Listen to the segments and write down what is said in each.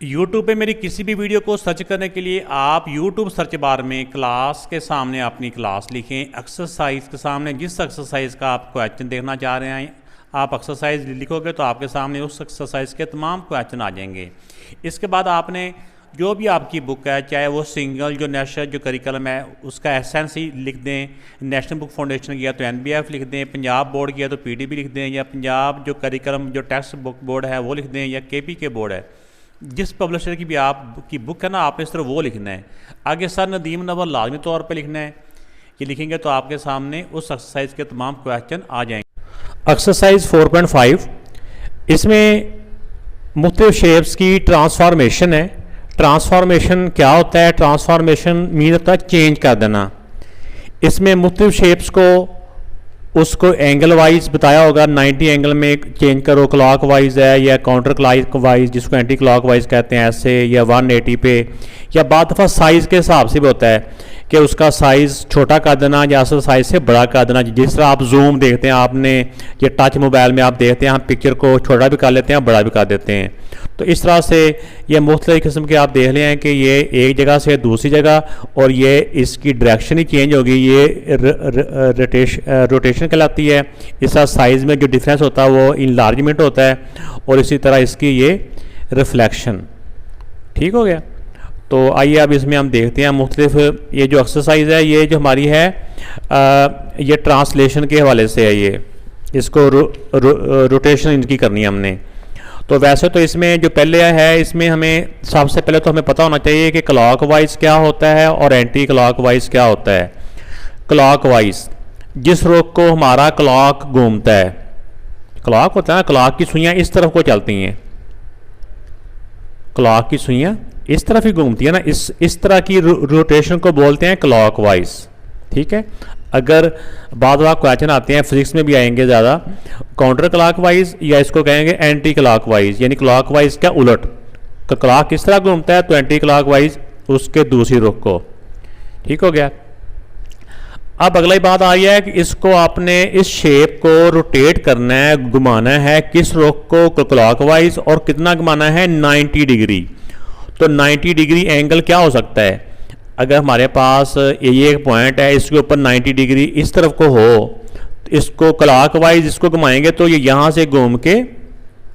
YouTube पे मेरी किसी भी वीडियो को सर्च करने के लिए आप यूट्यूब सर्च बार में क्लास के सामने अपनी क्लास लिखें। एक्सरसाइज के सामने जिस एक्सरसाइज का आप क्वेश्चन देखना चाह रहे हैं आप एक्सरसाइज लिखोगे तो आपके सामने उस एक्सरसाइज के तमाम क्वेश्चन आ जाएंगे। इसके बाद आपने जो भी आपकी बुक है, चाहे वो सिंगल जो नेशनल जो करिकुलम है उसका एसेंस ही लिख दें, नेशनल बुक फाउंडेशन किया तो NBF लिख दें, पंजाब बोर्ड किया तो PDB लिख दें, या पंजाब जो करिकुलम जो टेक्स्ट बुक बोर्ड है वो लिख दें, या KPK बोर्ड है, जिस पब्लिशर की भी आपकी बुक है ना आपने इस तरह वो लिखना है। आगे सर नदीम नवल लाजमी तौर पे लिखना है। ये लिखेंगे तो आपके सामने उस एक्सरसाइज के तमाम क्वेश्चन आ जाएंगे। एक्सरसाइज 4.5 इसमें मुख्तलिफ शेप्स की ट्रांसफॉर्मेशन है। ट्रांसफॉर्मेशन क्या होता है? ट्रांसफॉर्मेशन मीन होता है चेंज कर देना। इसमें मुख्तलिफ शेप्स को उसको एंगल वाइज बताया होगा, 90 एंगल में चेंज करो, क्लॉक वाइज है या काउंटर क्लॉक वाइज जिसको एंटी क्लॉक वाइज कहते हैं ऐसे, या 180 पे, या बाद दफ़ा साइज़ के हिसाब से भी होता है कि उसका साइज़ छोटा कर देना या असल साइज़ से बड़ा कर देना। जिस तरह आप जूम देखते हैं, आपने ये टच मोबाइल में आप देखते हैं हम पिक्चर को छोटा भी कर लेते हैं बड़ा भी कर देते हैं। तो इस तरह से ये मुख्तलिफ किस्म के आप देख लें कि ये एक जगह से दूसरी जगह, और ये इसकी डायरेक्शन ही चेंज होगी, ये रोटेशन कहलाती है। इसका साइज़ में जो डिफरेंस होता है वो इनलार्जमेंट होता है, और इसी तरह इसकी ये रिफ्लेक्शन। ठीक हो गया। तो आइए अब इसमें हम देखते हैं मुख्तलिफ ये जो एक्सरसाइज है ये जो हमारी है ये ट्रांसलेशन के हवाले से है। ये इसको रोटेशन इनकी करनी है हमने। तो वैसे तो इसमें जो पहले है इसमें हमें सबसे पहले तो हमें पता होना चाहिए कि क्लॉक वाइज क्या होता है और एंटी क्लॉक वाइज क्या होता है। क्लॉक वाइज जिस रुख को हमारा क्लॉक घूमता है, क्लॉक होता है ना, क्लॉक की सुइयाँ इस तरफ को चलती हैं, क्लॉक की सुइयाँ इस तरफ ही घूमती है ना, इस तरह की रोटेशन को बोलते हैं क्लॉक वाइज। ठीक है। अगर बाद बार क्वेश्चन आते हैं फिजिक्स में भी आएंगे ज़्यादा, काउंटर क्लॉक वाइज या इसको कहेंगे एंटी क्लॉक वाइज, यानी क्लॉक वाइज क्या उलट, तो क्लॉक किस तरह घूमता है तो एंटी क्लॉक वाइज उसके दूसरी रुख को। ठीक हो गया। अब अगली बात आ रही है कि इसको आपने इस शेप को रोटेट करना है, घुमाना है किस रुख को क्लॉक वाइज, और कितना घुमाना है 90 डिग्री। तो 90 डिग्री एंगल क्या हो सकता है? अगर हमारे पास ये एक पॉइंट है इसके ऊपर 90 डिग्री इस तरफ को हो, तो इसको क्लॉक वाइज इसको घुमाएंगे तो ये यहाँ से घूम के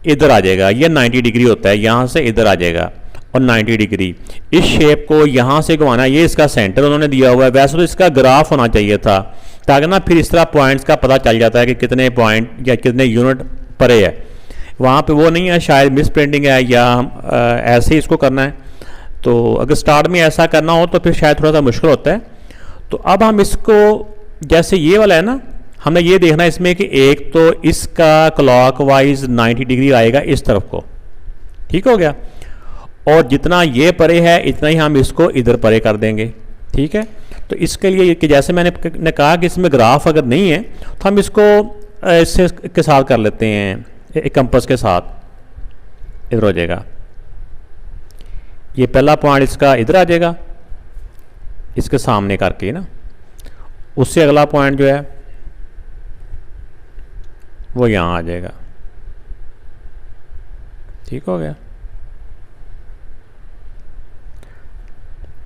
इधर आ जाएगा। ये 90 डिग्री होता है, यहाँ से इधर आ जाएगा, और 90 डिग्री इस शेप को यहाँ से घुमाना। ये इसका सेंटर उन्होंने दिया हुआ है। वैसे तो इसका ग्राफ होना चाहिए था ताकि ना फिर इस तरह पॉइंट्स का पता चल जाता है कि कितने पॉइंट या कितने यूनिट परे है। वहाँ पे वो नहीं है, शायद मिस प्रिंटिंग है या ऐसे ही इसको करना है। तो अगर स्टार्ट में ऐसा करना हो तो फिर शायद थोड़ा सा मुश्किल होता है। तो अब हम इसको जैसे ये वाला है ना, हमें ये देखना है इसमें कि एक तो इसका क्लॉक वाइज 90 डिग्री आएगा इस तरफ को। ठीक हो गया। और जितना ये परे है इतना ही हम इसको इधर परे कर देंगे। ठीक है। तो इसके लिए कि जैसे मैंने कहा कि इसमें ग्राफ अगर नहीं है तो हम इसको इससे के साथ कर लेते हैं, एक कंपास के साथ इधर हो जाएगा। ये पहला पॉइंट इसका इधर आ जाएगा इसके सामने करके ना, उससे अगला पॉइंट जो है वो यहाँ आ जाएगा। ठीक हो गया।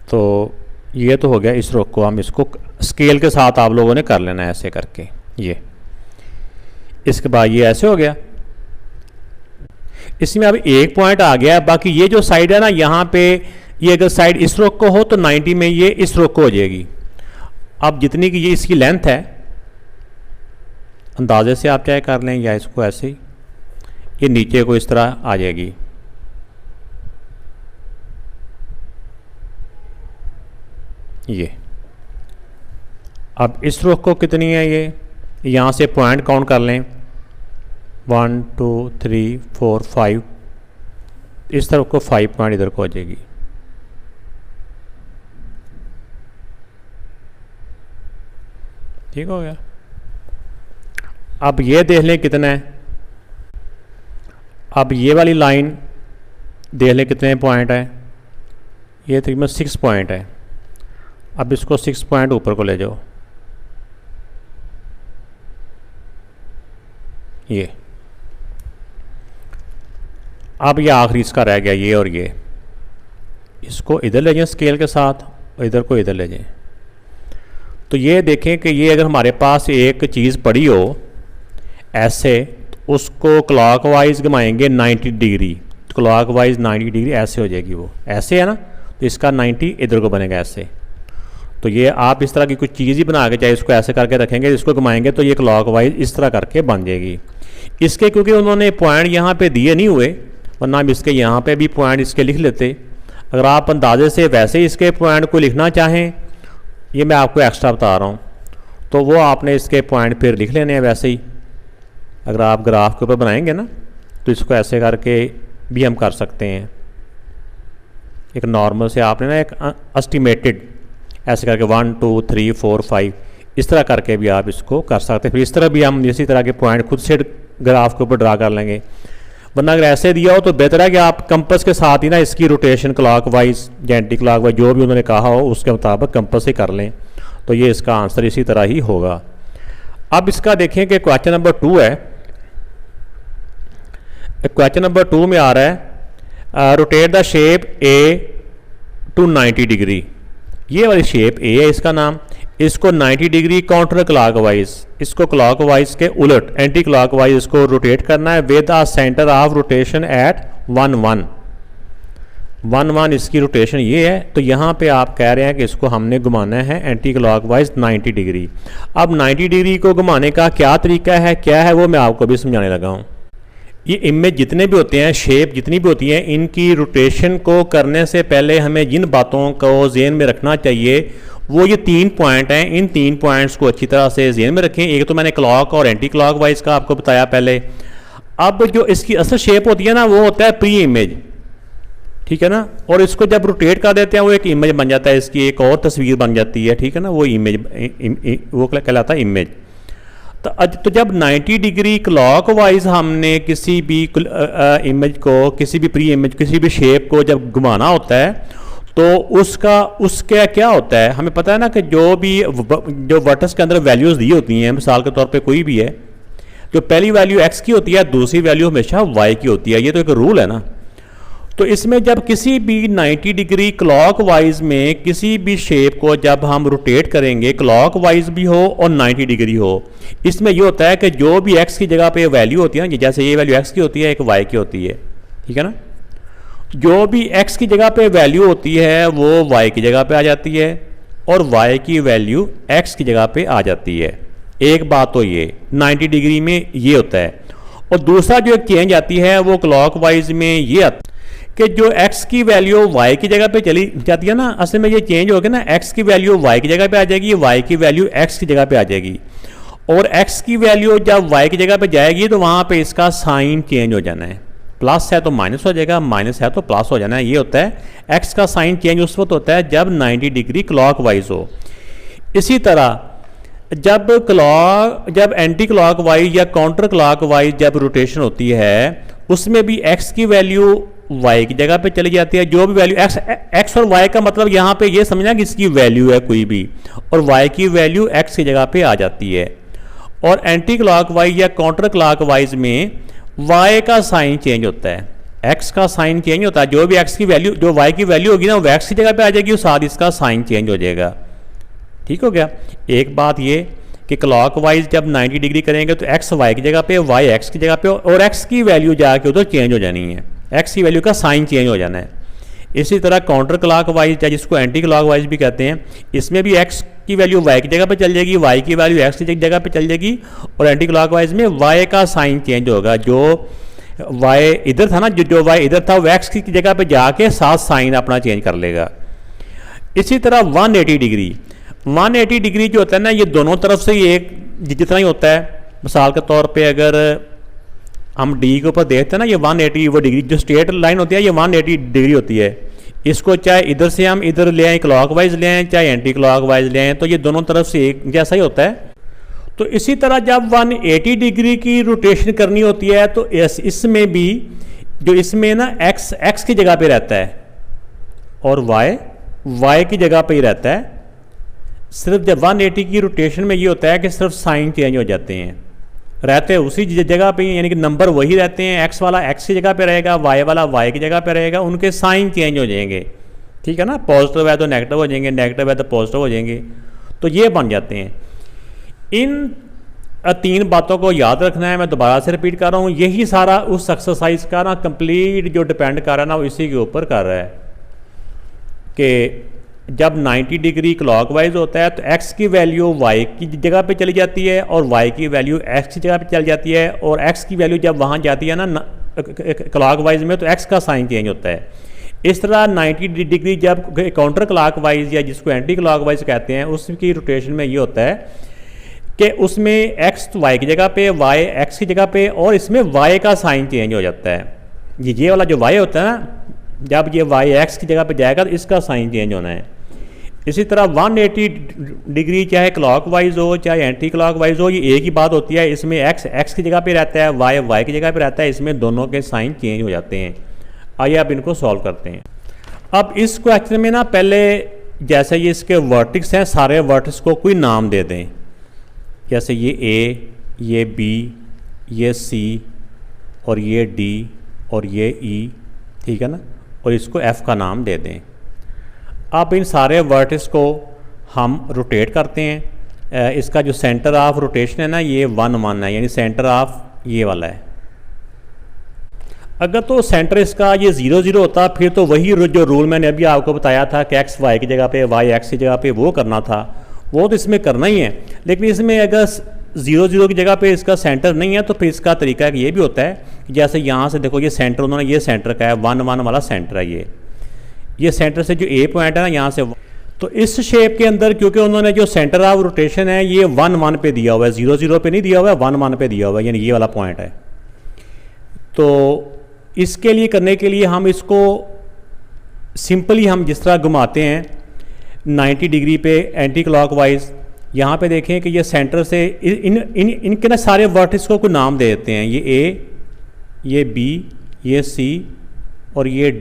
तो ये तो हो गया इस रुख को, हम इसको स्केल के साथ आप लोगों ने कर लेना है ऐसे करके। ये इसके बाद ये ऐसे हो गया। इसमें अब एक पॉइंट आ गया। बाकी ये जो साइड है ना यहाँ पे, ये अगर साइड इस रुख को हो तो 90 में ये इस रुख को हो जाएगी। अब जितनी की ये इसकी लेंथ है अंदाजे से आप चाहे कर लें या इसको ऐसे ही, ये नीचे को इस तरह आ जाएगी। ये अब इस रुख को कितनी है, ये यहाँ से पॉइंट काउंट कर लें 1 2 3 4 5, इस तरफ को 5 पॉइंट इधर को हो जाएगी। ठीक हो गया। अब ये देख लें कितना है। अब ये वाली लाइन देख लें कितने पॉइंट है। ये तकरीबन 6 पॉइंट है। अब इसको 6 पॉइंट ऊपर को ले जाओ। ये अब ये आखिरी इसका रह गया, ये और ये। इसको इधर ले जाएं स्केल के साथ और इधर को इधर ले जाएं। तो ये देखें कि ये अगर हमारे पास एक चीज़ पड़ी हो ऐसे, तो उसको क्लॉकवाइज घुमाएंगे 90 डिग्री, तो क्लॉकवाइज 90 डिग्री ऐसे हो जाएगी, वो ऐसे है ना, तो इसका 90 इधर को बनेगा ऐसे। तो ये आप इस तरह की कुछ चीज़ ही बना के चाहे इसको ऐसे करके रखेंगे, इसको घुमाएंगे तो ये क्लॉकवाइज इस तरह करके बन जाएगी। इसके क्योंकि उन्होंने पॉइंट यहाँ पे दिए नहीं हुए, वरना हम इसके यहाँ पे भी पॉइंट इसके लिख लेते। अगर आप अंदाजे से वैसे ही इसके पॉइंट को लिखना चाहें, ये मैं आपको एक्स्ट्रा बता रहा हूँ, तो वो आपने इसके पॉइंट फिर लिख लेने हैं वैसे ही। अगर आप ग्राफ के ऊपर बनाएंगे ना, तो इसको ऐसे करके भी हम कर सकते हैं। एक नॉर्मल से आपने ना एक एस्टिमेटेड ऐसे करके 1 2 3 4 5 इस तरह करके भी आप इसको कर सकते हैं। फिर इस तरह भी हम इसी तरह के पॉइंट खुद से ग्राफ के ऊपर ड्रा कर लेंगे। वरना अगर ऐसे दिया हो तो बेहतर है कि आप कंपस के साथ ही ना इसकी रोटेशन क्लॉकवाइज या एंटी क्लॉकवाइज जो भी उन्होंने कहा हो उसके मुताबिक कंपस ही कर लें, तो ये इसका आंसर इसी तरह ही होगा। अब इसका देखें कि क्वेश्चन नंबर 2 है। क्वेश्चन नंबर 2 में आ रहा है rotate the shape A to 90 degree. ये वाली शेप ए है इसका नाम, इसको 90 डिग्री काउंटर क्लॉकवाइज, इसको क्लॉकवाइज के उलट एंटी क्लॉकवाइज इसको रोटेट करना है with a centre of rotation at 1 1 1 1 इसकी रोटेशन ये है। तो यहाँ पे आप कह रहे हैं कि इसको हमने घुमाना है एंटी क्लॉकवाइज 90 डिग्री। अब 90 डिग्री को घुमाने का क्या तरीका है, क्या है, वो मैं आपको भी समझाने लगा हूँ। ये इमेज जितने भी होते हैं, शेप जितनी भी होती हैं, इनकी रोटेशन को करने से पहले हमें जिन बातों को ज़हन में रखना चाहिए वो ये 3 पॉइंट हैं। इन 3 पॉइंट्स को अच्छी तरह से ज़हन में रखें। एक तो मैंने क्लॉक और एंटी क्लॉक वाइज का आपको बताया पहले। अब जो इसकी असल शेप होती है ना, वो होता है प्री इमेज, ठीक है ना, और इसको जब रोटेट कर देते हैं वो एक इमेज बन जाता है, इसकी एक और तस्वीर बन जाती है, ठीक है ना, वो इमेज वो कहलाता है इमेज। तो जब 90 डिग्री क्लॉकवाइज हमने किसी भी इमेज को, किसी भी प्री इमेज, किसी भी शेप को जब घुमाना होता है तो उसका क्या होता है, हमें पता है ना कि जो वर्टेक्स के अंदर वैल्यूज़ दी होती हैं, मिसाल के तौर पे कोई भी है, जो पहली वैल्यू x की होती है, दूसरी वैल्यू हमेशा y की होती है। ये तो एक रूल है ना। तो इसमें जब किसी भी 90 डिग्री क्लॉकवाइज में किसी भी शेप को जब हम रोटेट करेंगे, क्लॉकवाइज भी हो और 90 डिग्री हो, इसमें ये होता है कि जो भी x की जगह पे वैल्यू होती है ना, जैसे ये वैल्यू x की होती है, एक y की होती है, ठीक है ना, जो भी x की जगह पे वैल्यू होती है वो y की जगह पे आ जाती है और y की वैल्यू x की जगह पे आ जाती है। एक बात तो ये 90 डिग्री में ये होता है। और दूसरा जो एक चेंज आती है वो क्लॉकवाइज में ये आता है कि जो x की वैल्यू y की जगह पे चली जाती है ना, असल में ये चेंज हो गया ना, x की वैल्यू y की जगह पे आ जाएगी, y की वैल्यू x की जगह पे आ जाएगी। और x की वैल्यू जब y की जगह पे जाएगी तो वहाँ पे इसका साइन चेंज हो जाना है, प्लस है तो माइनस हो जाएगा, माइनस है तो प्लस हो जाना है। ये होता है x का साइन चेंज उस वक्त होता है जब 90 डिग्री क्लॉकवाइज हो। इसी तरह जब एंटी क्लॉकवाइज या काउंटर क्लॉकवाइज जब रोटेशन होती है उसमें भी x की वैल्यू y की जगह पे चली जाती है। जो भी वैल्यू x और y का मतलब यहाँ पे ये समझना कि इसकी वैल्यू है कोई भी, और y की वैल्यू x की जगह पे आ जाती है। और एंटी क्लॉकवाइज या काउंटर क्लॉकवाइज में y का साइन चेंज होता है, x का साइन चेंज होता है। जो भी x की वैल्यू, जो y की वैल्यू होगी ना, वो x की जगह पे आ जाएगी और साथ इसका साइन चेंज हो जाएगा। ठीक हो गया। एक बात ये कि क्लॉकवाइज जब 90 डिग्री करेंगे तो x y की जगह पे, y x की जगह पे, और x की वैल्यू जाके उधर चेंज हो जानी है, x की वैल्यू का साइन चेंज हो जाना है। इसी तरह काउंटर क्लॉकवाइज या जिसको एंटी क्लॉकवाइज भी कहते हैं, इसमें भी x की वैल्यू y की जगह पे चल जाएगी, y की वैल्यू x की जगह पे चल जाएगी, और एंटी क्लॉकवाइज में y का साइन चेंज होगा। जो y इधर था ना, जो y इधर था वो x की जगह पे जाके साथ साइन अपना चेंज कर लेगा। इसी तरह 180 डिग्री जो होता है ना, ये दोनों तरफ से एक जितना ही होता है। मिसाल के तौर पे अगर हम d के ऊपर देखते हैं ना, ये 180 वो डिग्री जो स्ट्रेट लाइन होती है ये 180 डिग्री होती है। इसको चाहे इधर से हम इधर ले आएँ क्लॉकवाइज ले आएँ, चाहे एंटी क्लॉकवाइज ले आएँ, तो ये दोनों तरफ से एक जैसा ही होता है। तो इसी तरह जब 180 डिग्री की रोटेशन करनी होती है तो इसमें भी जो इसमें ना x की जगह पे रहता है और y की जगह पे ही रहता है। सिर्फ जब 180 की रोटेशन में ये होता है कि सिर्फ साइन चेंज हो जाते हैं, रहते हैं उसी जगह पे, यानी कि नंबर वही रहते हैं। x वाला x की जगह पे रहेगा, y वाला y की जगह पे रहेगा, उनके साइन चेंज हो जाएंगे। ठीक है ना, पॉजिटिव है तो नेगेटिव हो जाएंगे, नेगेटिव है तो पॉजिटिव हो जाएंगे, तो ये बन जाते हैं। इन 3 बातों को याद रखना है। मैं दोबारा से रिपीट कर रहा हूँ, यही सारा उस एक्सरसाइज का ना कंप्लीट जो डिपेंड कर रहा है ना, वो इसी के ऊपर कर रहा है कि जब 90 डिग्री क्लॉकवाइज होता है तो x की वैल्यू y की जगह पे चली जाती है और y की वैल्यू x की जगह पे चली जाती है, और x की वैल्यू जब वहाँ जाती है ना क्लॉकवाइज में तो x का साइन चेंज होता है। इस तरह 90 डिग्री जब काउंटर क्लॉकवाइज या जिसको एंटी क्लॉकवाइज कहते हैं उसकी रोटेशन में ये होता है कि उसमें x तो y की जगह पे, y x की जगह पे, और इसमें y का साइन चेंज हो जाता है। ये वाला जो y होता है ना, जब ये y x की जगह पे जाएगा तो इसका साइन चेंज होना है। इसी तरह 180 डिग्री चाहे क्लॉकवाइज हो चाहे एंटी क्लॉकवाइज हो, ये एक ही बात होती है। इसमें x की जगह पे रहता है, y की जगह पे रहता है, इसमें दोनों के साइन चेंज हो जाते हैं। आइए अब इनको सॉल्व करते हैं। अब इस क्वेश्चन में ना पहले जैसे ये इसके वर्टिक्स हैं, सारे वर्टिक्स को कोई नाम दे दें, जैसे ये A, ये B, ये C और ये D और ये E, ठीक है ना, और इसको F का नाम दे दें। अब इन सारे वर्टिक्स को हम रोटेट करते हैं। इसका जो सेंटर ऑफ रोटेशन है ना, ये 1 1 है, यानी सेंटर ऑफ ये वाला है। अगर तो सेंटर इसका ये 0 0 होता फिर तो वही जो रूल मैंने अभी आपको बताया था कि x y की जगह पे y x की जगह पे वो करना था, वो तो इसमें करना ही है। लेकिन इसमें अगर 0 0 की जगह पे इसका सेंटर नहीं है तो फिर इसका तरीका ये भी होता है, जैसे यहाँ से देखो ये सेंटर उन्होंने ये सेंटर का है, 1 1 वाला सेंटर है ये सेंटर से जो A पॉइंट है ना यहाँ से, तो इस शेप के अंदर क्योंकि उन्होंने जो सेंटर ऑफ रोटेशन है ये 1 1 पे दिया हुआ है, 0 0 पे नहीं दिया हुआ है, 1 1 पे दिया हुआ है, यानी ये वाला पॉइंट है। तो इसके लिए करने के लिए हम इसको सिंपली हम जिस तरह घुमाते हैं 90 डिग्री पे एंटी क्लॉकवाइज, यहाँ पे देखें कि ये सेंटर से इनके ना सारे वर्टिक्स को नाम दे देते हैं, ये A, ये B, ये C और ये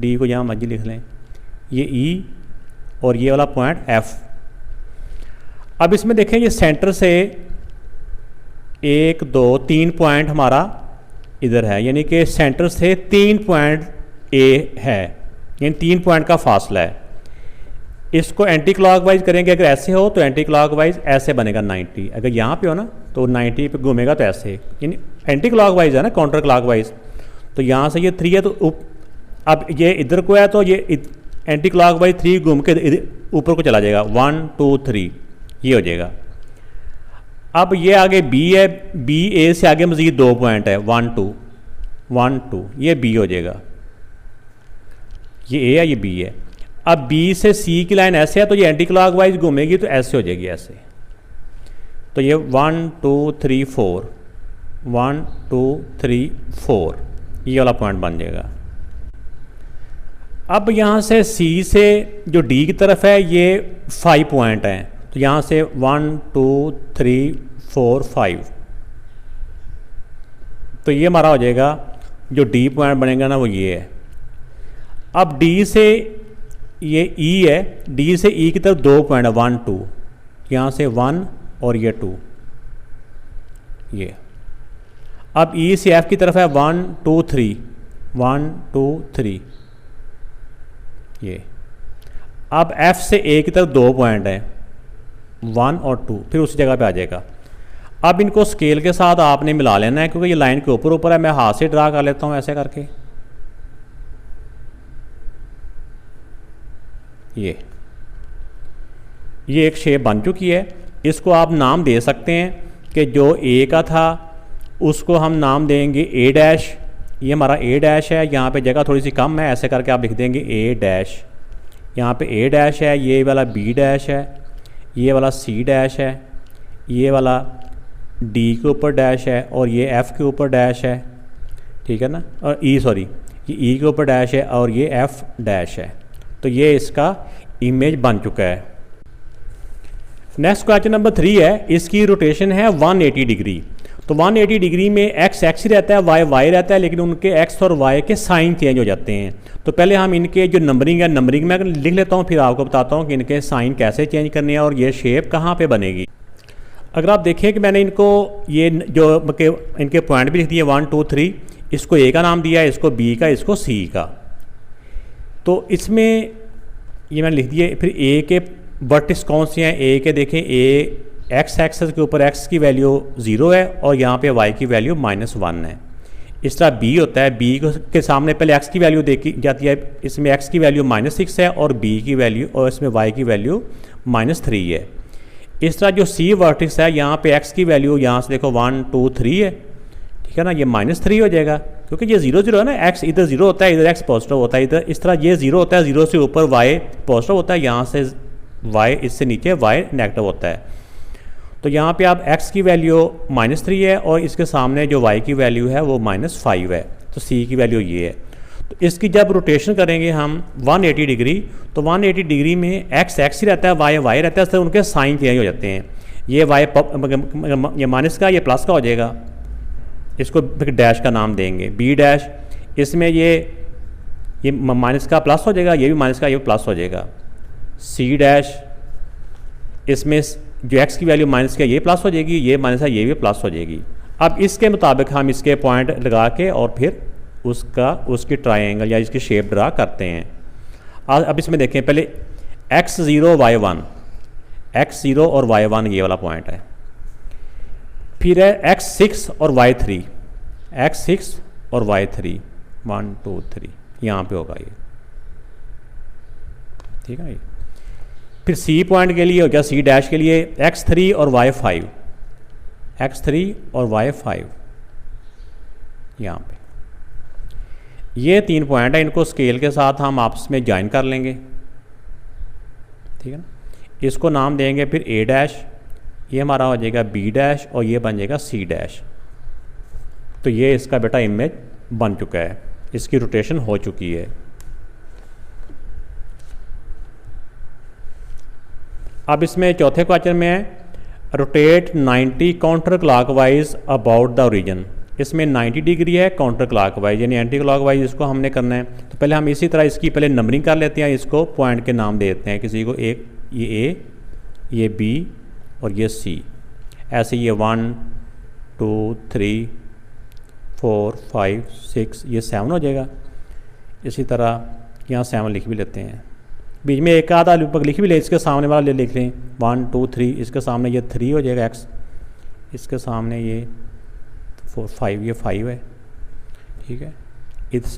D को यहाँ मर्जी लिख लें, ये E और ये वाला पॉइंट F। अब इसमें देखें ये सेंटर से 1 2 3 पॉइंट हमारा इधर है, यानी कि सेंटर से 3 पॉइंट A है, यानी 3 पॉइंट का फासला है। इसको एंटी क्लॉकवाइज करेंगे, अगर ऐसे हो तो एंटी क्लॉकवाइज ऐसे बनेगा 90, अगर यहाँ पे हो ना तो 90 पे घूमेगा तो ऐसे, यानी एंटी क्लॉकवाइज है ना, काउंटर क्लॉकवाइज। तो यहाँ से ये 3 है तो अब ये इधर को है तो ये एंटी क्लॉकवाइज 3 घूम के ऊपर को चला जाएगा, 1 2 3 ये हो जाएगा। अब ये आगे B है, B A से आगे मज़ीद 2 पॉइंट है, 1 2 ये B हो जाएगा, ये A है ये B है। अब B से C की लाइन ऐसे है तो ये एंटी क्लॉकवाइज घूमेगी तो ऐसे हो जाएगी ऐसे, तो ये 1 2 3 4 1 2 3 4 ये वाला पॉइंट बन जाएगा। अब यहाँ से C से जो D की तरफ है ये 5 पॉइंट हैं, तो यहाँ से 1 2 3 4 5, तो ये हमारा हो जाएगा जो D पॉइंट बनेगा ना वो ये है। अब D से ये E है, D से E की तरफ 2 पॉइंट है, 1 2, यहाँ से 1 और ये 2 ये। अब E से F की तरफ है 1 2 3 1 2 3 ये। अब F से A की तरफ 2 पॉइंट है, 1 और 2, फिर उसी जगह पे आ जाएगा। अब इनको स्केल के साथ आपने मिला लेना है क्योंकि ये लाइन के ऊपर ऊपर है। मैं हाथ से ड्रा कर लेता हूँ ऐसे करके, ये एक शेप बन चुकी है। इसको आप नाम दे सकते हैं कि जो A का था उसको हम नाम देंगे A डैश, ये हमारा A डैश है, यहाँ पे जगह थोड़ी सी कम है, ऐसे करके आप लिख देंगे A डैश। यहाँ पे A डैश है, ये वाला B डैश है, ये वाला C डैश है, ये वाला D के ऊपर डैश है और ये F के ऊपर डैश है, ठीक है ना, और ये E के ऊपर डैश है और ये F डैश है। तो ये इसका इमेज बन चुका है। नेक्स्ट क्वेश्चन नंबर 3 है, इसकी रोटेशन है 180 डिग्री। तो 180 डिग्री में x x रहता है, y रहता है, लेकिन उनके x और y के साइन चेंज हो जाते हैं। तो पहले हम इनके जो नंबरिंग है, नंबरिंग में लिख लेता हूँ, फिर आपको बताता हूँ कि इनके साइन कैसे चेंज करने हैं और ये शेप कहाँ पे बनेगी। अगर आप देखें कि मैंने इनको ये जो इनके पॉइंट भी लिख दिए 1 2 3, इसको A का नाम दिया है, इसको B का, इसको C का। तो इसमें ये मैंने लिख दिए। फिर ए के वर्टिक्स कौन से हैं? ए के देखें, ए एक्स एक्सेस के ऊपर एक्स की वैल्यू 0 है और यहाँ पे वाई की वैल्यू -1 है। इस तरह बी होता है, बी के सामने पहले एक्स की वैल्यू देखी जाती है, इसमें एक्स की वैल्यू -6 है और बी की वैल्यू और इसमें वाई की वैल्यू -3 है। इस तरह जो सी वर्टिक्स है यहाँ पे एक्स की वैल्यू यहाँ से देखो 1 2 3 है, ठीक है ना, ये -3 हो जाएगा क्योंकि ये 0 0 है ना, एक्स इधर 0 होता है, इधर एक्स पॉजिटिव होता है, इधर इस तरह ये 0 होता है, 0 से ऊपर वाई पॉजिटिव होता है, यहाँ से वाई इससे नीचे वाई नेगेटिव होता है। तो यहाँ पे आप x की वैल्यू -3 है और इसके सामने जो y की वैल्यू है वो -5 है, तो c की वैल्यू ये है। तो इसकी जब रोटेशन करेंगे हम 180 डिग्री, तो 180 डिग्री में x ही रहता है, y रहता है, तो उनके साइन चेंज हो जाते हैं। ये y ये माइनस का, ये प्लस का हो जाएगा, इसको फिर डैश का नाम देंगे b डैश। इसमें ये माइनस का प्लस हो जाएगा, ये भी माइनस का, ये प्लस हो जाएगा। c डैश, इसमें जो x की वैल्यू माइनस का ये प्लस हो जाएगी, ये माइनस है ये भी प्लस हो जाएगी। अब इसके मुताबिक हम इसके पॉइंट लगा के और फिर उसकी ट्रायंगल या इसकी शेप ड्रा करते हैं। अब इसमें देखें, पहले x0 y1, x0 और y1 ये वाला पॉइंट है। फिर है x6 और y3, x6 और y3 1 2 3 यहाँ पे होगा ये, ठीक है। फिर सी पॉइंट के लिए हो गया, सी डैश के लिए x3 और y5, x3 और y5 यहाँ पे। ये 3 पॉइंट है, इनको स्केल के साथ हम आपस में ज्वाइन कर लेंगे, ठीक है ना। इसको नाम देंगे फिर a डैश, ये हमारा हो जाएगा b डैश और ये बन जाएगा c डैश। तो ये इसका बेटा इमेज बन चुका है, इसकी रोटेशन हो चुकी है। अब इसमें चौथे क्वेश्चन में है rotate 90 counter clockwise about the origin. इसमें 90 डिग्री है काउंटर क्लॉकवाइज, यानी एंटी क्लॉकवाइज इसको हमने करना है। तो पहले हम इसी तरह इसकी पहले नंबरिंग कर लेते हैं, इसको पॉइंट के नाम दे देते हैं, किसी को एक ये A, ये B और ये C, ऐसे ये 1 2 3 4 5 6 ये 7 हो जाएगा। इसी तरह यहाँ 7 लिख भी लेते हैं, बीच में एक आधा लगभग लिख भी ले, इसके सामने वाला लिख लें 1 2 3, इसके सामने ये 3 हो जाएगा x, इसके सामने ये 4 5 ये 5 है, ठीक है।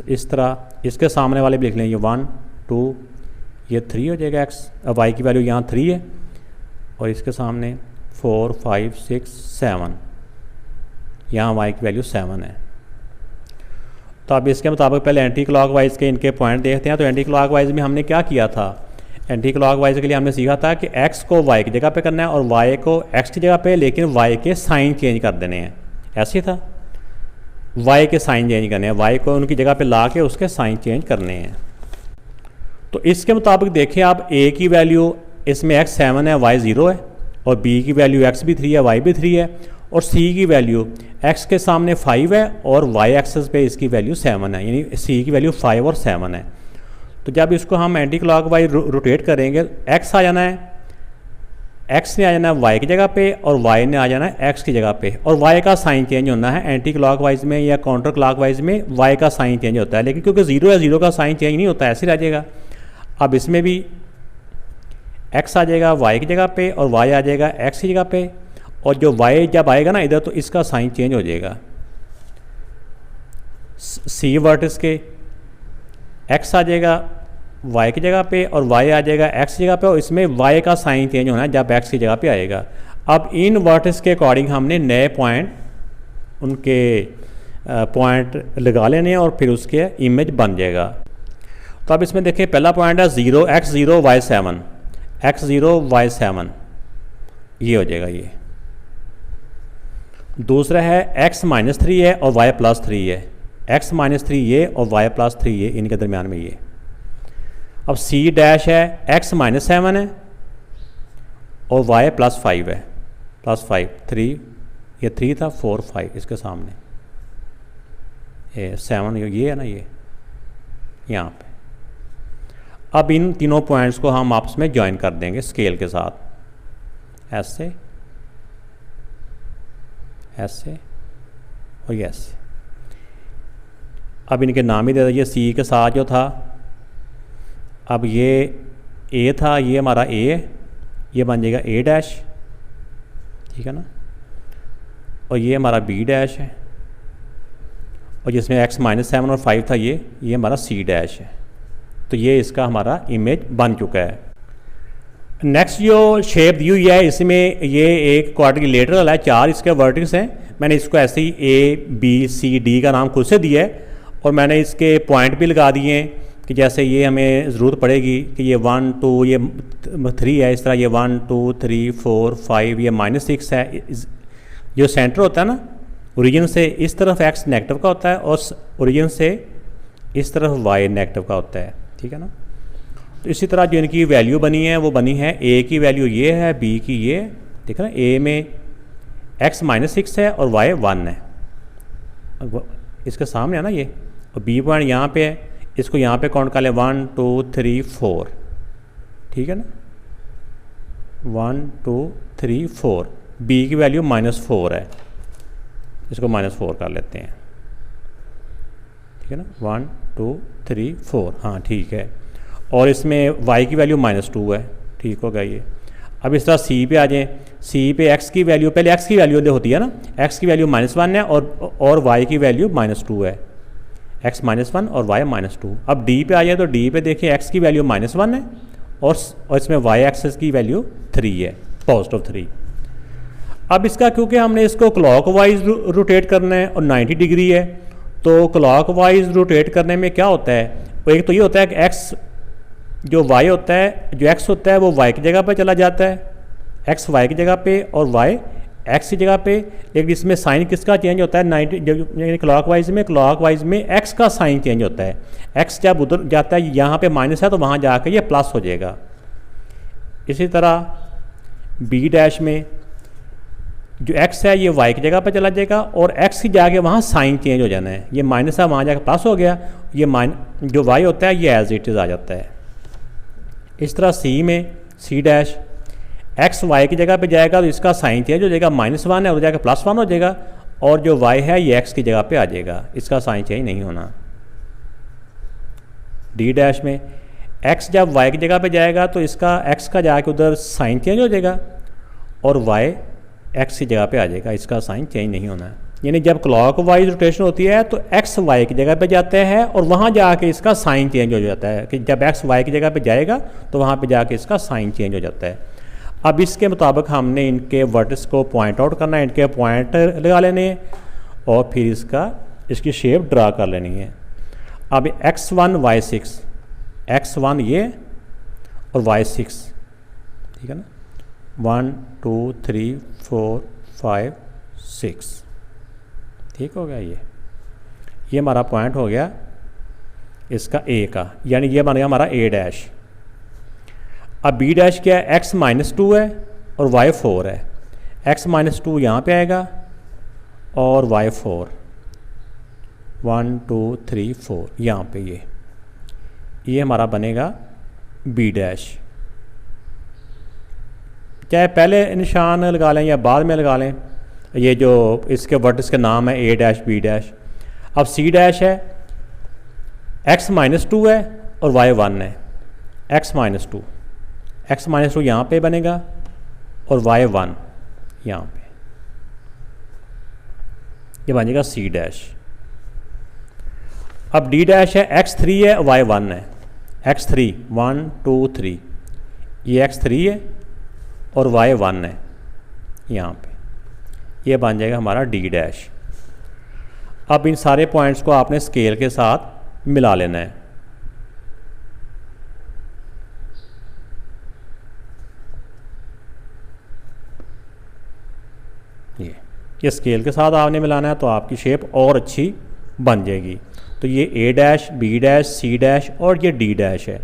इस तरह इसके सामने वाले भी लिख लें, ये 1 2 ये 3 हो जाएगा x, अब y की वैल्यू यहाँ 3 है और इसके सामने 4 5 6 7, यहाँ y की वैल्यू 7 है। तो अब इसके मुताबिक पहले एंटी क्लॉकवाइज के इनके पॉइंट देखते हैं। तो एंटी क्लॉकवाइज में हमने क्या किया था, एंटी क्लॉकवाइज के लिए हमने सीखा था कि x को y की जगह पे करना है और y को x की जगह पे, लेकिन y के साइन चेंज कर देने हैं, ऐसे था। y के साइन चेंज करने हैं, y को उनकी जगह पे ला के उसके साइन चेंज करने हैं। तो इसके मुताबिक देखें आप, a की वैल्यू इसमें x 7 है, y 0 है, और b की वैल्यू x भी 3 है, y भी 3 है, और c की वैल्यू x के सामने 5 है और y एक्सेस पे इसकी वैल्यू 7 है, यानी c की वैल्यू 5 और 7 है। तो जब इसको हम एंटी क्लॉकवाइज रोटेट करेंगे, x आ जाना है, x ने आ जाना है y की जगह पे और y ने आ जाना है x की जगह पे, और y का साइन चेंज होना है। एंटी क्लॉकवाइज में या काउंटर क्लॉकवाइज में y का साइन चेंज होता है, लेकिन क्योंकि 0 है 0 का साइन चेंज नहीं होता, ऐसे रह जाएगा। अब इसमें भी x आ जाएगा y की जगह पे और y आ जाएगा x की जगह पे, और जो y जब आएगा ना इधर तो इसका साइन चेंज हो जाएगा। c वर्टिक्स के x आ जाएगा y की जगह पे और y आ जाएगा x की जगह पे, और इसमें y का साइन चेंज होना है जब x की जगह पे आएगा। अब इन वर्टिक्स के अकॉर्डिंग हमने नए पॉइंट, उनके पॉइंट लगा लेने हैं और फिर उसके इमेज बन जाएगा। तो अब इसमें देखिए, पहला पॉइंट है 0 x0 y7, x0 y7 ये हो जाएगा ये। दूसरा है x -3 है और y +3 है, x -3 ये और y +3 ये, इनके दरमियान में ये। अब c डैश है, x -7 है और y +5 है, +5 3, ये 3 था 4 5 इसके सामने, ये 7 ये है ना ये यहाँ पे। अब इन तीनों पॉइंट्स को हम आपस में ज्वाइन कर देंगे स्केल के साथ, ऐसे ऐसे और ऐसे। अब इनके नाम ही दे दीजिए, सी के साथ जो था अब ये ए था, ये हमारा ए है, ये बन जाएगा ए डैश, ठीक है ना, और ये हमारा बी डैश है, और जिसमें x -7 और 5 था ये हमारा सी डैश है। तो ये इसका हमारा इमेज बन चुका है। नेक्स्ट जो शेप दी हुई है इसमें ये एक क्वाड्रिलेटरल है, 4 इसके वर्टिक्स हैं। मैंने इसको ऐसे ही ए बी सी डी का नाम खुद से दिया है, और मैंने इसके पॉइंट भी लगा दिए हैं कि जैसे ये हमें ज़रूरत पड़ेगी कि ये 1 2 ये 3 है, इस तरह ये 1 2 3 4 5 ये -6 है। जो सेंटर होता है ना ओरिजिन से इस तरफ x नेगेटिव का होता है और ओरिजिन से इस तरफ y नेगेटिव का होता है, ठीक है ना। तो इसी तरह जो इनकी वैल्यू बनी है वो बनी है, a की वैल्यू ये है, b की ये, ठीक है ना। a में x -6 है और y 1 है, इसके सामने है ना ये, और b पॉइंट यहाँ पे है, इसको यहाँ पे काउंट कर ले 1 2 3 4, ठीक है ना, 1 2 3 4। b की वैल्यू -4 है, इसको -4 कर लेते हैं, ठीक है ना, 1 2 3 4, हाँ ठीक है। और इसमें y की वैल्यू -2 है, ठीक हो गया ये। अब इस तरह c पे आ जाएं, c पे x की वैल्यू, पहले x की वैल्यू होती है ना, x की वैल्यू -1 है और y की वैल्यू -2 है, x -1 और y -2। अब d पे आ जाए तो d पे देखिए x की वैल्यू -1 है और इसमें y एक्सिस की वैल्यू 3 है, +3। अब इसका क्योंकि हमने इसको क्लॉकवाइज रोटेट करना है और 90 डिग्री है, तो क्लॉकवाइज रोटेट करने में क्या होता है, एक तो ये होता है कि x जो y होता है, जो x होता है वो y की जगह पे चला जाता है, x y की जगह पे और y x की जगह पे। लेकिन इसमें साइन किसका चेंज होता है, 90 क्लॉकवाइज में x का साइन चेंज होता है। x जब उधर जाता है, यहाँ पे माइनस है तो वहाँ जाकर ये प्लस हो जाएगा। इसी तरह b डैश में जो x है ये y की जगह पर चला जाएगा और x की जाके वहाँ साइन चेंज हो जाना है, ये माइनस है वहाँ जाकर प्लस हो गया, ये जो y होता है ये एज इट इज़ आ जाता है। इस तरह c में c डैश x y की जगह पे जाएगा तो इसका साइन चेंज हो जाएगा, -1 है और जाकर +1 हो जाएगा, और जो y है ये x की जगह पे आ जाएगा, इसका साइन चेंज नहीं होना। d डैश में x जब y की जगह पे जाएगा तो इसका x का जाके उधर साइन चेंज हो जाएगा और y x की जगह पे आ जाएगा, इसका साइन चेंज नहीं होना है। यानी जब क्लॉकवाइज रोटेशन होती है तो x y की जगह पे जाते हैं और वहाँ जाके इसका साइन चेंज हो जाता है, कि जब x y की जगह पे जाएगा तो वहाँ पे जाके इसका साइन चेंज हो जाता है। अब इसके मुताबिक हमने इनके वर्टिस को पॉइंट आउट करना है, इनके पॉइंट लगा लेने हैं और फिर इसकी शेप ड्रा कर लेनी है। अब x1 y6, x1 ये और y6, ठीक है ना, 1 2 3 4 5 6, ठीक हो गया। ये हमारा पॉइंट हो गया इसका a का, यानी ये बन गया हमारा a डैश। अब b डैश क्या है, x -2 है और y 4 है, x -2 यहाँ पे आएगा और y 4, 1 2 3 4 यहाँ पे ये हमारा बनेगा b डैश। चाहे पहले निशान लगा लें या बाद में लगा लें, ये जो इसके वर्टिस के नाम है a डैश b डैश। अब c डैश है, x -2 है और y 1 है, x -2 यहाँ पे बनेगा और y 1 यहाँ पे, ये बनेगा c डैश। अब d डैश है, x3 है y 1 है, x3 1 2 3, ये x3 है और y 1 है यहाँ पे, ये बन जाएगा हमारा d डैश। अब इन सारे पॉइंट्स को आपने स्केल के साथ मिला लेना है। ये स्केल के साथ आपने मिलाना है तो आपकी शेप और अच्छी बन जाएगी। तो ये a dash, b dash, c dash और ये d डैश है।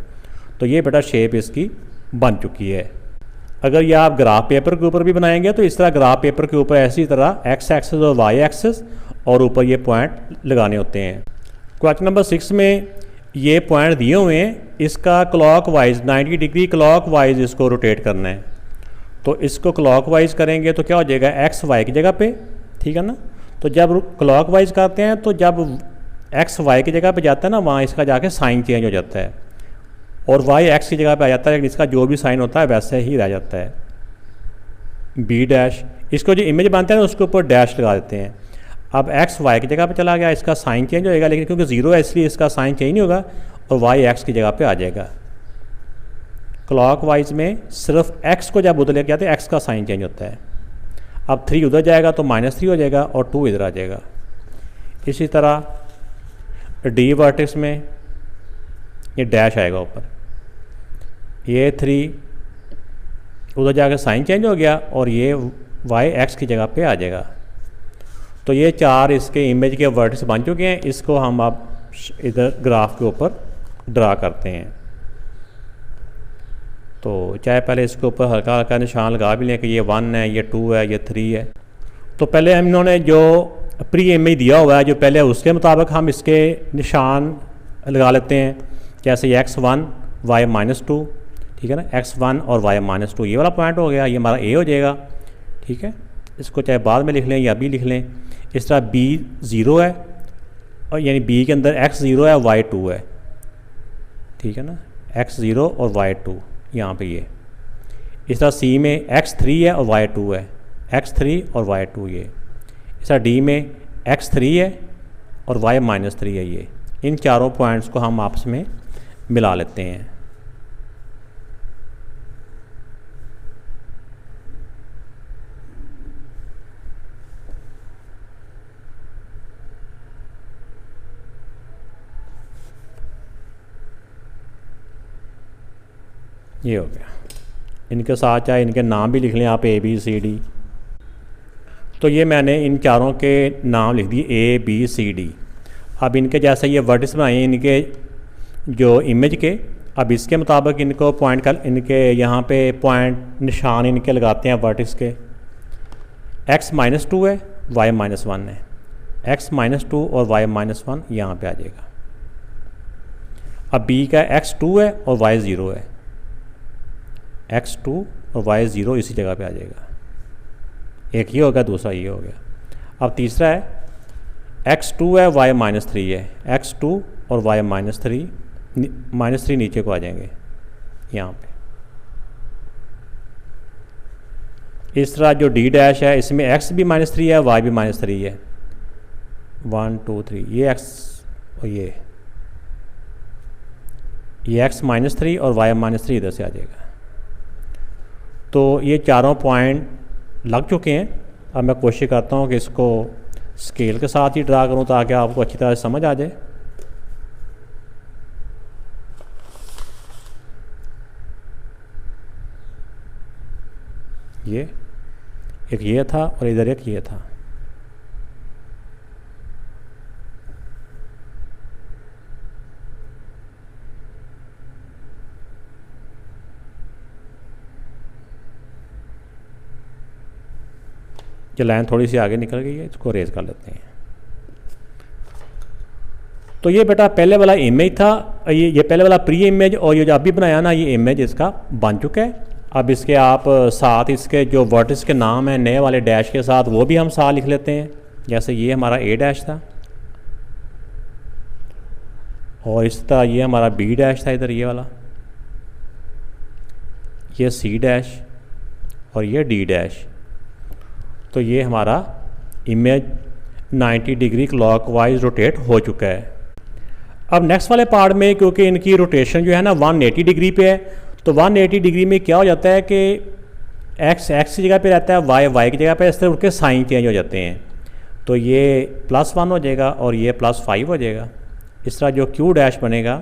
तो ये बेटा शेप इसकी बन चुकी है। अगर ये आप ग्राफ पेपर के ऊपर भी बनाएंगे तो इस तरह ग्राफ पेपर के ऊपर ऐसी तरह x एक्सिस और y एक्सिस और ऊपर ये पॉइंट लगाने होते हैं। क्वेश्चन नंबर 6 में ये पॉइंट दिए हुए हैं, इसका क्लॉकवाइज 90 डिग्री क्लॉकवाइज इसको रोटेट करना है। तो इसको क्लॉकवाइज करेंगे तो क्या हो जाएगा, x y की जगह पे, ठीक है ना। तो जब क्लॉकवाइज करते हैं तो जब x y की जगह पे जाता है ना, वहाँ इसका जाके साइन चेंज हो जाता है और वाई एक्स की जगह पे आ जाता है, लेकिन इसका जो भी साइन होता है वैसे ही रह जाता है। बी डैश, इसको जो इमेज बनता है ना उसके ऊपर डैश लगा देते हैं। अब एक्स वाई की जगह पे चला गया, इसका साइन चेंज होएगा, लेकिन क्योंकि ज़ीरो है इसलिए इसका साइन चेंज नहीं होगा और वाई एक्स की जगह पे आ जाएगा। क्लॉकवाइज में सिर्फ एक्स को जब उधर लेके जाते हैं एक्स का साइन चेंज होता है। अब 3 उधर जाएगा तो -3 हो जाएगा और 2 इधर आ जाएगा। इसी तरह डी वर्टेक्स में ये डैश आएगा ऊपर, ये 3 उधर जाकर साइन चेंज हो गया और ये वाई एक्स की जगह पे आ जाएगा। तो ये 4 इसके इमेज के वर्टेक्स बन चुके हैं। इसको हम अब इधर ग्राफ के ऊपर ड्रा करते हैं। तो चाहे पहले इसके ऊपर हल्का हल्का निशान लगा भी लें कि ये 1 है, ये 2 है, ये 3 है। तो पहले हम इन्होंने जो प्री इमेज दिया हुआ है जो पहले उसके मुताबिक हम इसके निशान लगा लेते हैं। जैसे x1 y -2, ठीक है ना, x1 और y -2 ये वाला पॉइंट हो गया, ये हमारा a हो जाएगा। ठीक है, इसको चाहे बाद में लिख लें या अभी लिख लें। इस तरह b 0 है और यानी b के अंदर x 0 है y 2 है, ठीक है ना, x 0 और y 2 यहाँ पे ये। इस तरह c में x 3 है और y 2 है, x 3 और y 2 ये। इस तरह d में x 3 है और y -3 है ये। इन चारों पॉइंट्स को हम आपस में मिला लेते हैं। ये हो गया। इनके साथ चाहे इनके नाम भी लिख लें आप, ABCD। तो ये मैंने इन चारों के नाम लिख दिए ABCD। अब इनके जैसे ये वर्ड्स बनाए इनके जो इमेज के, अब इसके मुताबिक इनको पॉइंट कर, इनके यहाँ पे पॉइंट निशान इनके लगाते हैं वर्टिक्स के। x -2 है, y -1 है, x -2 और y -1 यहाँ पे आ जाएगा। अब b का x 2 है और y 0 है, x 2 और y 0 इसी जगह पे आ जाएगा। एक ये हो गया, दूसरा ये हो गया। अब तीसरा है x 2 है, y -3 है, x 2 और y -3 नीचे को आ जाएंगे यहाँ पे। इस तरह जो d डैश है इसमें x भी -3 है, y भी -3 है। 1 2 3 ये x और ये x -3 और y -3 इधर से आ जाएगा। तो ये चारों पॉइंट लग चुके हैं। अब मैं कोशिश करता हूँ कि इसको स्केल के साथ ही ड्रा करूँ ताकि आपको अच्छी तरह से समझ आ जाए। ये एक ये था और इधर एक ये था। ये लाइन थोड़ी सी आगे निकल गई है, इसको रेज कर लेते हैं। तो ये बेटा पहले वाला इमेज था, ये पहले वाला प्री इमेज, और ये जो अभी बनाया ना ये इमेज इसका बन चुका है। अब इसके आप साथ इसके जो वर्टिस के नाम हैं नए वाले डैश के साथ वो भी हम साथ लिख लेते हैं। जैसे ये हमारा A डैश था और इस तरह ये हमारा B डैश था इधर ये वाला, ये C डैश और ये D डैश। तो ये हमारा इमेज 90 डिग्री क्लॉकवाइज रोटेट हो चुका है। अब नेक्स्ट वाले पार्ट में क्योंकि इनकी रोटेशन जो है ना 180 डिग्री पे है, तो 180 डिग्री में क्या हो जाता है कि x की जगह पे रहता है, y की जगह पे, इस तरह उनके साइन चेंज हो जाते हैं। तो ये +1 हो जाएगा और ये +5 हो जाएगा। इस तरह जो Q डैश बनेगा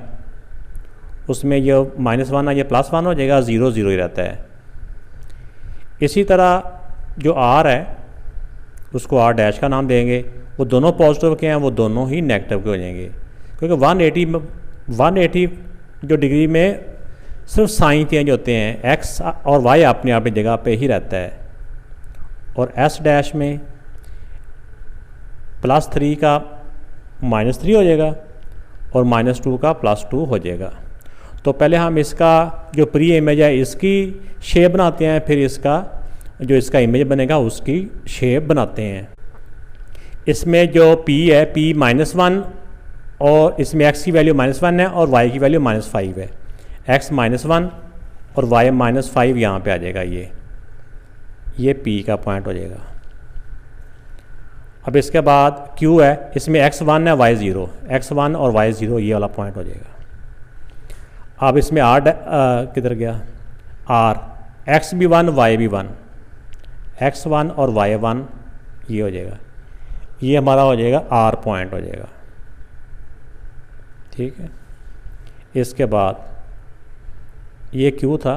उसमें ये -1 है, ये +1 हो जाएगा, 0 0 ही रहता है। इसी तरह जो R है उसको R डैश का नाम देंगे। वो दोनों पॉजिटिव के हैं, वो दोनों ही नेगेटिव के हो जाएंगे, क्योंकि 180 जो डिग्री में सिर्फ साइन चेंज होते हैं, x और y अपनी अपनी जगह पे ही रहता है। और S डैश में +3 का -3 हो जाएगा और -2 का +2 हो जाएगा। तो पहले हम इसका जो प्री इमेज है इसकी शेप बनाते हैं, फिर इसका जो इसका इमेज बनेगा उसकी शेप बनाते हैं। इसमें जो P है P -1 और इसमें x की वैल्यू -1 है और y की वैल्यू -5 है। x-1 और y-5 यहाँ पे आ जाएगा। ये P का पॉइंट हो जाएगा। अब इसके बाद Q है, इसमें x1 है y0, x1 और y0 ये वाला पॉइंट हो जाएगा। अब इसमें R किधर गया, R, x भी1 y भी1, x1 और y1 ये हो जाएगा। ये हमारा हो जाएगा R पॉइंट हो जाएगा। ठीक है, इसके बाद ये Q था।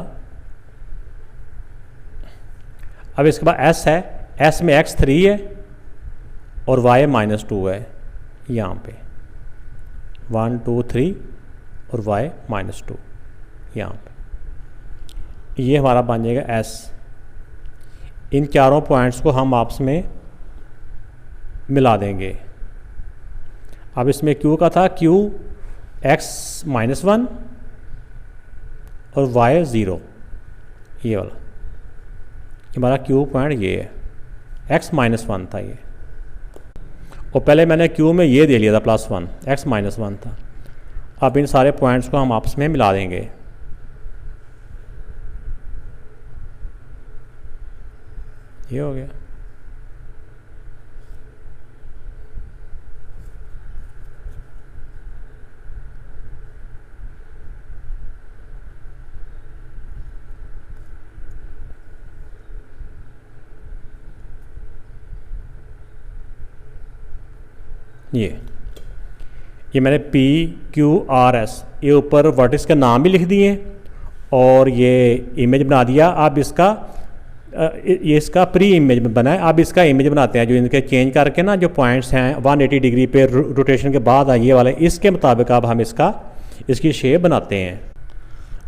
अब इसके बाद S है, S में x3 है और y-2 है यहाँ पे, 1 2 3 और y-2 यहाँ पे। ये हमारा बन जाएगा S। इन चारों पॉइंट्स को हम आपस में मिला देंगे। अब इसमें Q का था Q x-1 और y0, ये वाला हमारा Q पॉइंट ये है, x-1 था ये, और पहले मैंने Q में ये दे लिया था +1, x-1 था। अब इन सारे पॉइंट्स को हम आपस में मिला देंगे। ये हो गया। ये मैंने PQRS ये ऊपर वर्टिक्स का नाम भी लिख दिए और ये इमेज बना दिया। अब इसका ये इसका प्री इमेज बना है। अब इसका इमेज बनाते हैं, जो इनके चेंज करके ना जो पॉइंट्स हैं 180 डिग्री पे रोटेशन के बाद ये वाले, इसके मुताबिक अब हम इसकी शेप बनाते हैं।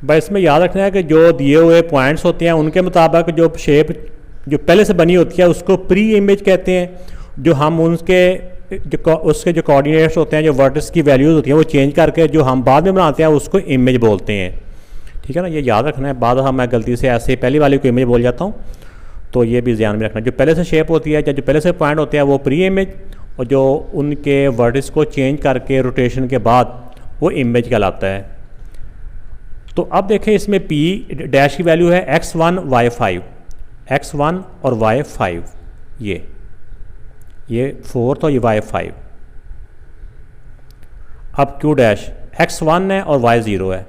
बस इसमें याद रखना है कि जो दिए हुए पॉइंट्स होते हैं उनके मुताबिक जो शेप जो पहले से बनी होती है उसको प्री इमेज कहते हैं। जो हम उसके जो कोऑर्डिनेट्स होते हैं, जो वर्टिक्स की वैल्यूज़ होती हैं, वो चेंज करके जो हम बाद में बनाते हैं उसको इमेज बोलते हैं। ठीक है ना, ये याद रखना है। बाद मैं गलती से ऐसे पहली वाली को इमेज बोल जाता हूँ, तो ये भी ध्यान में रखना। जो पहले से शेप होती है या जो पहले से पॉइंट होते हैं वो प्री इमेज, और जो उनके वर्टिक्स को चेंज करके रोटेशन के बाद वो इमेज कहलाता है। तो अब देखें इसमें P डैश की वैल्यू है x1 y5, x1 और y5, ये 4 तो ये y5। अब Q डैश x1 है और y0 है,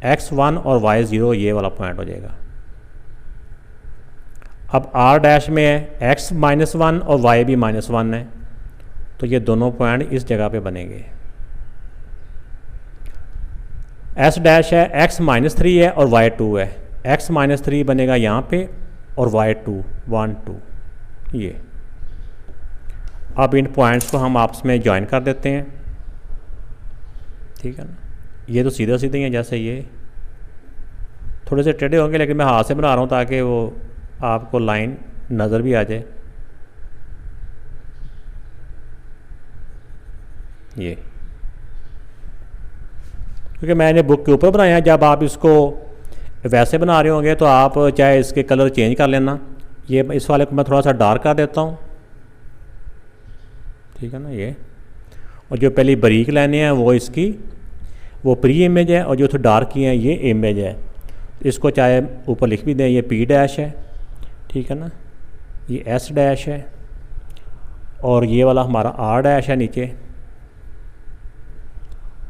x1 और y0 ये वाला पॉइंट हो जाएगा। अब R डैश में है x-1 और y भी -1 है, तो ये दोनों पॉइंट इस जगह पे बनेंगे। S डैश है x-3 है और y2 है, x-3 बनेगा यहाँ पे और y2 1 2 ये। अब इन पॉइंट्स को हम आपस में ज्वाइन कर देते हैं। ठीक है ना, ये तो सीधा सीधे ही हैं, जैसे ये थोड़े से टेढ़े होंगे लेकिन मैं हाथ से बना रहा हूँ ताकि वो आपको लाइन नज़र भी आ जाए। ये क्योंकि मैंने बुक के ऊपर बनाया है, जब आप इसको वैसे बना रहे होंगे तो आप चाहे इसके कलर चेंज कर लेना। ये इस वाले को मैं थोड़ा सा डार्क कर देता हूँ। ठीक है ना, ये और जो पहली बारीक लाइनें हैं वो प्री इमेज है, और जो तो डार्क की हैं ये इमेज है। इसको चाहे ऊपर लिख भी दें, ये P डैश है। ठीक है ना, ये S डैश है और ये वाला हमारा R डैश है नीचे,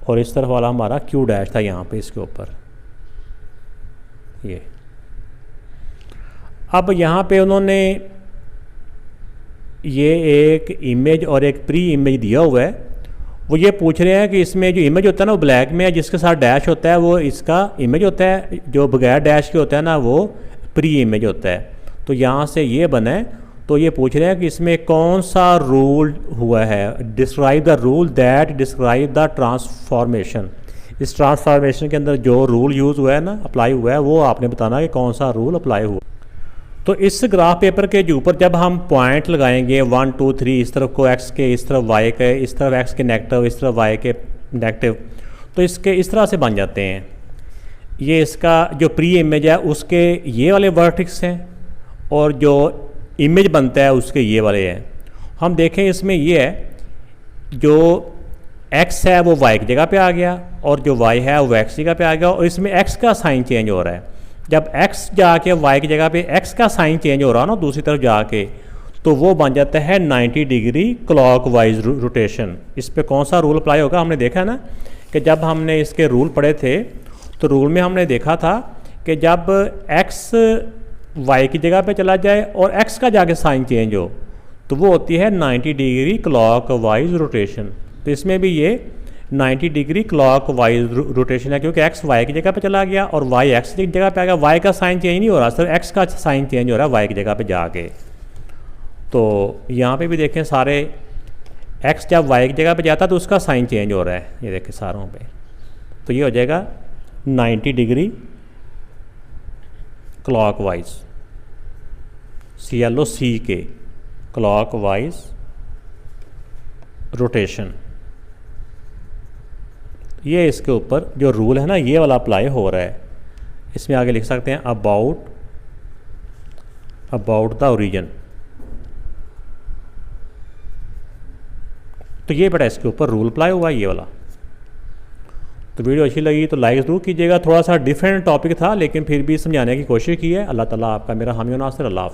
और इस तरफ वाला हमारा Q डैश था यहाँ पे इसके ऊपर। ये अब यहाँ पे उन्होंने ये एक इमेज और एक प्री इमेज दिया हुआ है। वो ये पूछ रहे हैं कि इसमें जो इमेज होता है ना वो ब्लैक में है, जिसके साथ डैश होता है वो इसका इमेज होता है, जो बगैर डैश के होता है ना वो प्री इमेज होता है। तो यहाँ से ये बना है। तो ये पूछ रहे हैं कि इसमें कौन सा रूल हुआ है, describe the rule that describe the transformation. इस ट्रांसफॉर्मेशन के अंदर जो रूल यूज़ हुआ है ना, अप्लाई हुआ है, वो आपने बताना कि कौन सा रूल अप्लाई हुआ। तो इस ग्राफ पेपर के जो ऊपर जब हम पॉइंट लगाएंगे 1 2 3, इस तरफ को x के, इस तरफ y के, इस तरफ x के नेगेटिव, इस तरफ y के नेगेटिव, तो इसके इस तरह से बन जाते हैं। ये इसका जो प्री इमेज है उसके ये वाले वर्टिक्स हैं, और जो इमेज बनता है उसके ये वाले हैं। हम देखें इसमें ये है, जो एक्स है वो वाई की जगह पे आ गया और जो वाई है वो एक्स की जगह पे आ गया, और इसमें एक्स का साइन चेंज हो रहा है। जब एक्स जाके वाई की जगह पे एक्स का साइन चेंज हो रहा है ना दूसरी तरफ जाके, तो वो बन जाता है 90 डिग्री क्लॉकवाइज रोटेशन। इस पे कौन सा रूल अप्लाई होगा, हमने देखा ना कि जब हमने इसके रूल पढ़े थे तो रूल में हमने देखा था कि जब एक्स वाई की जगह पे चला जाए और एक्स का जाके साइन चेंज हो तो वो होती है 90 डिग्री क्लॉकवाइज रोटेशन। तो इसमें भी ये 90 डिग्री क्लॉकवाइज रोटेशन है, क्योंकि एक्स वाई की जगह पे चला गया और वाई एक्स की जगह पे आ गया। वाई का साइन चेंज नहीं हो रहा, सिर्फ एक्स का साइन चेंज हो रहा है वाई की जगह पे जाके। तो यहाँ पे भी देखें सारे एक्स जब वाई की जगह पे जाता है तो उसका साइन चेंज हो रहा है, ये देखें सारों पे। तो ये हो जाएगा 90 degree clockwise, CLOCK clockwise rotation. ये इसके ऊपर जो रूल है ना ये वाला अप्लाई हो रहा है। इसमें आगे लिख सकते हैं अबाउट द ओरिजिन। तो ये बेटा इसके ऊपर रूल अप्लाई हुआ ये वाला। तो वीडियो अच्छी लगी तो लाइक ज़रूर कीजिएगा। थोड़ा सा डिफरेंट टॉपिक था लेकिन फिर भी समझाने की कोशिश की है। अल्लाह ताला आपका मेरा हामी और नासिर। अल्लाह हाफ़िज़।